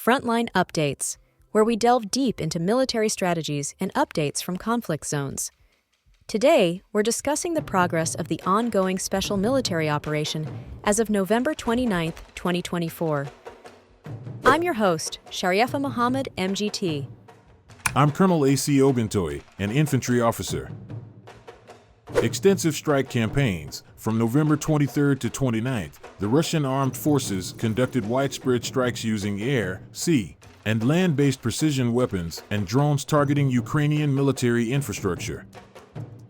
Frontline Updates, where we delve deep into military strategies and updates from conflict zones. Today, we're discussing the progress of the ongoing special military operation as of November 29, 2024. I'm your host, Sharifa Muhammad, MGT. I'm Colonel A.C. Oguntoye, an infantry officer. Extensive strike campaigns. From November 23rd to 29th, the Russian armed forces conducted widespread strikes using air, sea, and land-based precision weapons and drones targeting Ukrainian military infrastructure.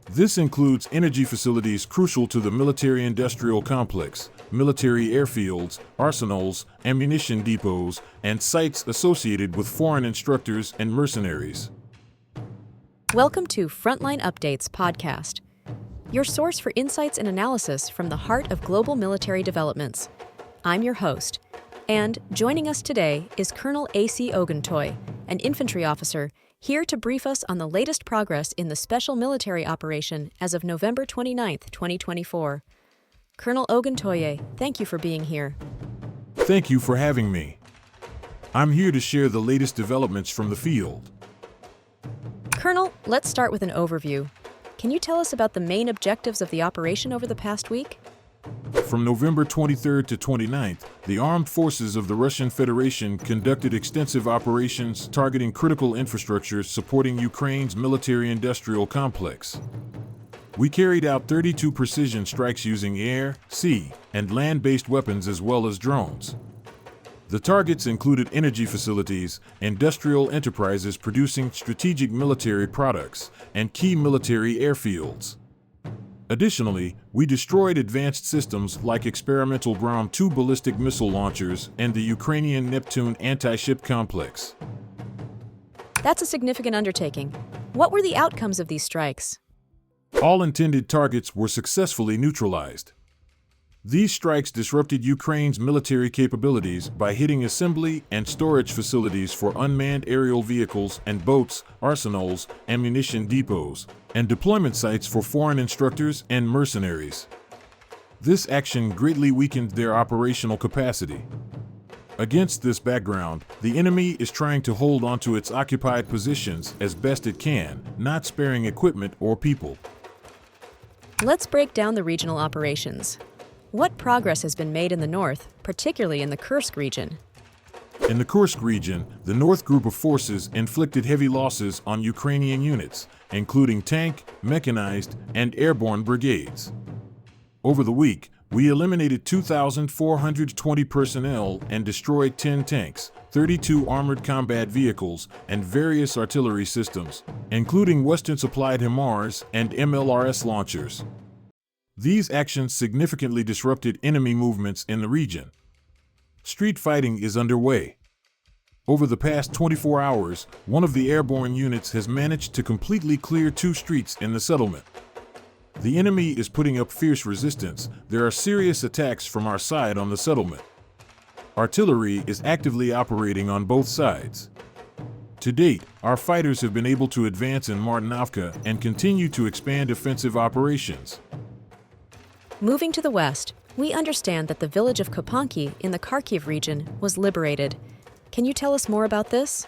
This includes energy facilities crucial to the military-industrial complex, military airfields, arsenals, ammunition depots, and sites associated with foreign instructors and mercenaries. Welcome to Frontline Updates podcast, your source for insights and analysis from the heart of global military developments. I'm your host, and joining us today is Colonel A.C. Oguntoye, an infantry officer, here to brief us on the latest progress in the special military operation as of November 29, 2024. Colonel Oguntoye, thank you for being here. Thank you for having me. I'm here to share the latest developments from the field. Colonel, let's start with an overview. Can you tell us about the main objectives of the operation over the past week? From November 23rd to 29th, the armed forces of the Russian Federation conducted extensive operations targeting critical infrastructure supporting Ukraine's military-industrial complex. We carried out 32 precision strikes using air, sea, and land-based weapons as well as drones. The targets included energy facilities, industrial enterprises producing strategic military products, and key military airfields. Additionally, we destroyed advanced systems like experimental Ground-2 ballistic missile launchers and the Ukrainian Neptune anti-ship complex. That's a significant undertaking. What were the outcomes of these strikes? All intended targets were successfully neutralized. These strikes disrupted Ukraine's military capabilities by hitting assembly and storage facilities for unmanned aerial vehicles and boats, arsenals, ammunition depots, and deployment sites for foreign instructors and mercenaries. This action greatly weakened their operational capacity. Against this background, the enemy is trying to hold onto its occupied positions as best it can, not sparing equipment or people. Let's break down the regional operations. What progress has been made in the north, particularly in the Kursk region? In the Kursk region, the North Group of Forces inflicted heavy losses on Ukrainian units, including tank, mechanized, and airborne brigades. Over the week, we eliminated 2,420 personnel and destroyed 10 tanks, 32 armored combat vehicles, and various artillery systems, including Western-supplied HIMARS and MLRS launchers. These actions significantly disrupted enemy movements in the region. Street fighting is underway. Over the past 24 hours, one of the airborne units has managed to completely clear 2 streets in the settlement. The enemy is putting up fierce resistance. There are serious attacks from our side on the settlement. Artillery is actively operating on both sides. To date, our fighters have been able to advance in Martinovka and continue to expand offensive operations. Moving to the west, we understand that the village of Kopanki in the Kharkiv region was liberated. Can you tell us more about this?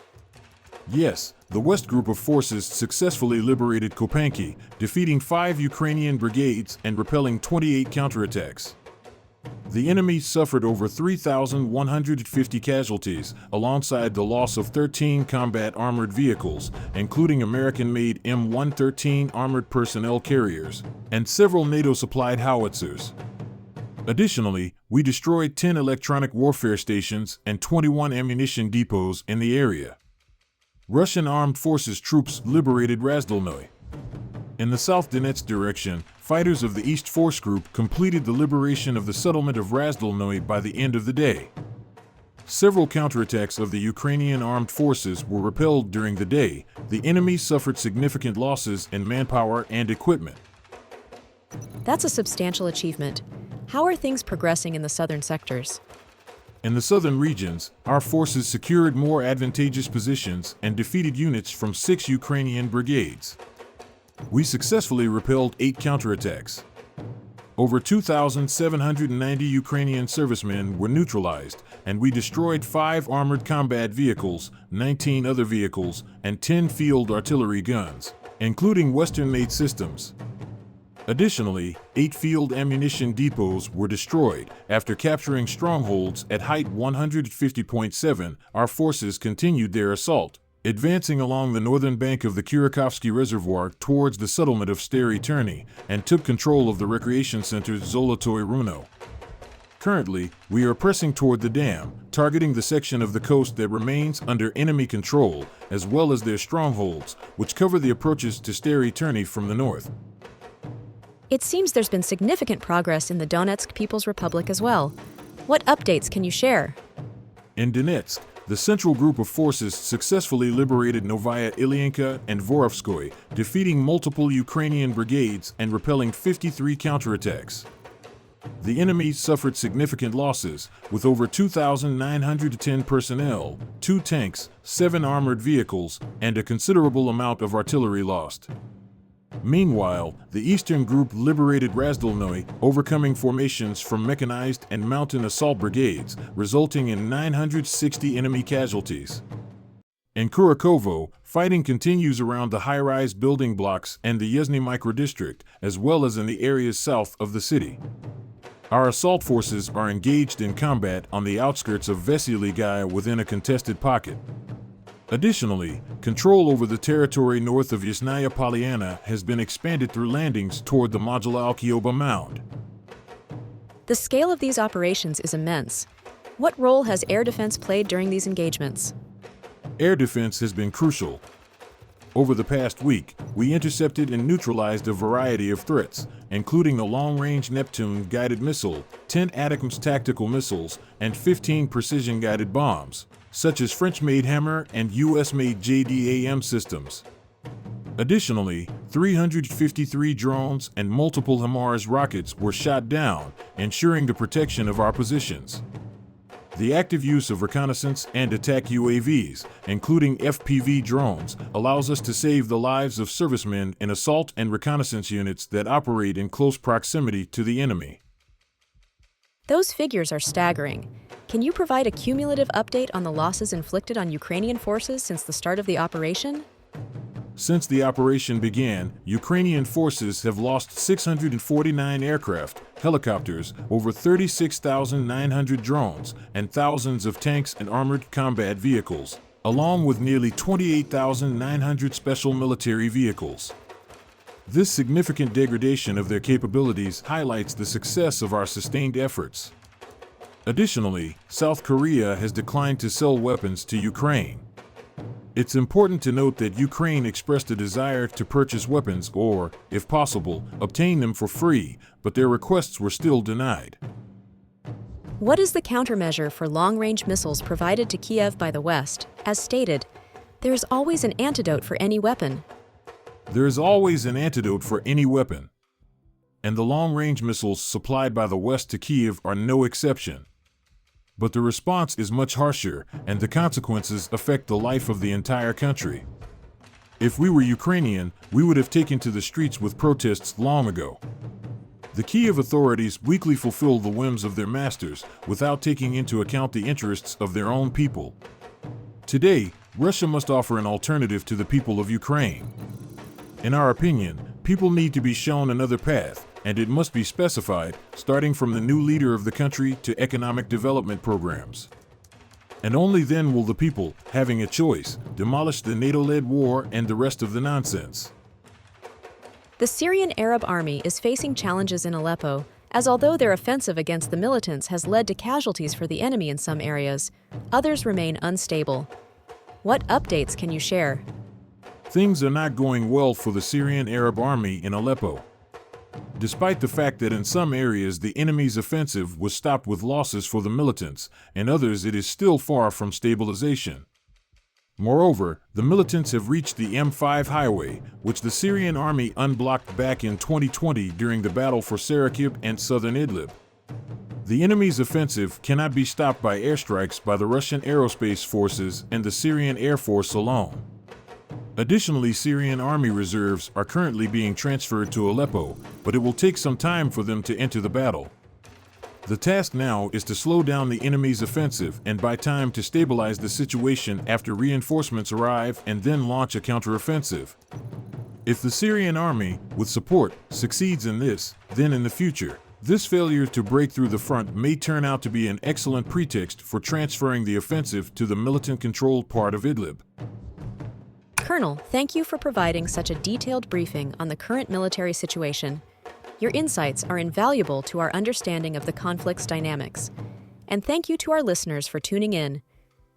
Yes, the West Group of Forces successfully liberated Kopanki, defeating 5 Ukrainian brigades and repelling 28 counterattacks. The enemy suffered over 3,150 casualties, alongside the loss of 13 combat armored vehicles, including American-made M113 armored personnel carriers, and several NATO-supplied howitzers. Additionally, we destroyed 10 electronic warfare stations and 21 ammunition depots in the area. Russian armed forces troops liberated Razdolnoye. In the South Donetsk direction, fighters of the East Force Group completed the liberation of the settlement of Razdolnoye by the end of the day. Several counterattacks of the Ukrainian armed forces were repelled during the day. The enemy suffered significant losses in manpower and equipment. That's a substantial achievement. How are things progressing in the southern sectors? In the southern regions, our forces secured more advantageous positions and defeated units from 6 Ukrainian brigades. We successfully repelled 8 counterattacks. Over 2,790 Ukrainian servicemen were neutralized, and we destroyed 5 armored combat vehicles, 19 other vehicles, and 10 field artillery guns, including Western-made systems. Additionally, 8 field ammunition depots were destroyed. After capturing strongholds at height 150.7, our forces continued their assault, advancing along the northern bank of the Kurakovsky Reservoir towards the settlement of Stary Turny, and took control of the recreation center Zolotoy Runo. Currently, we are pressing toward the dam, targeting the section of the coast that remains under enemy control, as well as their strongholds, which cover the approaches to Stary Turny from the north. It seems there's been significant progress in the Donetsk People's Republic as well. What updates can you share? In Donetsk, the Central Group of Forces successfully liberated Novaya Ilyanka and Vorovskoye, defeating multiple Ukrainian brigades and repelling 53 counterattacks. The enemy suffered significant losses, with over 2,910 personnel, 2 tanks, 7 armored vehicles, and a considerable amount of artillery lost. Meanwhile, the Eastern Group liberated Razdolnoye, overcoming formations from mechanized and mountain assault brigades, resulting in 960 enemy casualties. In Kurakovo, fighting continues around the high-rise building blocks and the Yezhny microdistrict, as well as in the areas south of the city. Our assault forces are engaged in combat on the outskirts of Vesely within a contested pocket. Additionally, control over the territory north of Yasnaya Polyana has been expanded through landings toward the Modular-Kioba Mound. The scale of these operations is immense. What role has air defense played during these engagements? Air defense has been crucial. Over the past week, we intercepted and neutralized a variety of threats, including a long-range Neptune guided missile, 10 ATACMS tactical missiles, and 15 precision-guided bombs, such as French-made Hammer and US-made JDAM systems. Additionally, 353 drones and multiple HIMARS rockets were shot down, ensuring the protection of our positions. The active use of reconnaissance and attack UAVs, including FPV drones, allows us to save the lives of servicemen in assault and reconnaissance units that operate in close proximity to the enemy. Those figures are staggering. Can you provide a cumulative update on the losses inflicted on Ukrainian forces since the start of the operation? Since the operation began, Ukrainian forces have lost 649 aircraft, helicopters, over 36,900 drones, and thousands of tanks and armored combat vehicles, along with nearly 28,900 special military vehicles. This significant degradation of their capabilities highlights the success of our sustained efforts. Additionally, South Korea has declined to sell weapons to Ukraine. It's important to note that Ukraine expressed a desire to purchase weapons or, if possible, obtain them for free, but their requests were still denied. What is the countermeasure for long-range missiles provided to Kiev by the West? As stated, there is always an antidote for any weapon. There is always an antidote for any weapon. And the long-range missiles supplied by the West to Kiev are no exception. But the response is much harsher, and the consequences affect the life of the entire country. If we were Ukrainian, we would have taken to the streets with protests long ago. The Kiev authorities weakly fulfill the whims of their masters without taking into account the interests of their own people. Today, Russia must offer an alternative to the people of Ukraine. In our opinion, people need to be shown another path, and it must be specified, starting from the new leader of the country to economic development programs. And only then will the people, having a choice, demolish the NATO-led war and the rest of the nonsense. The Syrian Arab Army is facing challenges in Aleppo, as although their offensive against the militants has led to casualties for the enemy in some areas, others remain unstable. What updates can you share? Things are not going well for the Syrian Arab Army in Aleppo. Despite the fact that in some areas the enemy's offensive was stopped with losses for the militants, in others it is still far from stabilization. Moreover, the militants have reached the M5 highway, which the Syrian army unblocked back in 2020 during the battle for Sarakib and southern Idlib. The enemy's offensive cannot be stopped by airstrikes by the Russian aerospace forces and the Syrian Air Force alone. Additionally, Syrian army reserves are currently being transferred to Aleppo, but it will take some time for them to enter the battle. The task now is to slow down the enemy's offensive and buy time to stabilize the situation after reinforcements arrive and then launch a counteroffensive. If the Syrian army, with support, succeeds in this, then in the future, this failure to break through the front may turn out to be an excellent pretext for transferring the offensive to the militant-controlled part of Idlib. Colonel, thank you for providing such a detailed briefing on the current military situation. Your insights are invaluable to our understanding of the conflict's dynamics. And thank you to our listeners for tuning in.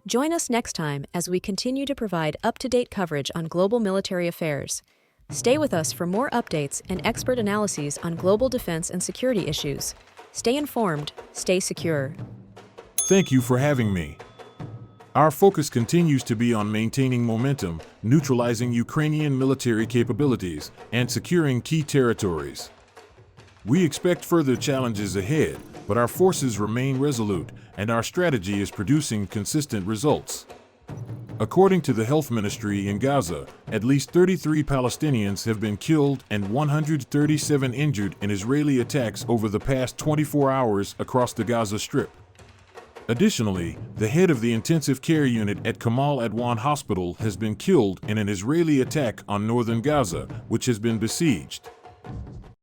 Join us next time as we continue to provide up-to-date coverage on global military affairs. Stay with us for more updates and expert analyses on global defense and security issues. Stay informed, stay secure. Thank you for having me. Our focus continues to be on maintaining momentum, neutralizing Ukrainian military capabilities, and securing key territories. We expect further challenges ahead, but our forces remain resolute, and our strategy is producing consistent results. According to the Health Ministry in Gaza, at least 33 Palestinians have been killed and 137 injured in Israeli attacks over the past 24 hours across the Gaza Strip. Additionally, the head of the intensive care unit at Kamal Adwan Hospital has been killed in an Israeli attack on northern Gaza, which has been besieged.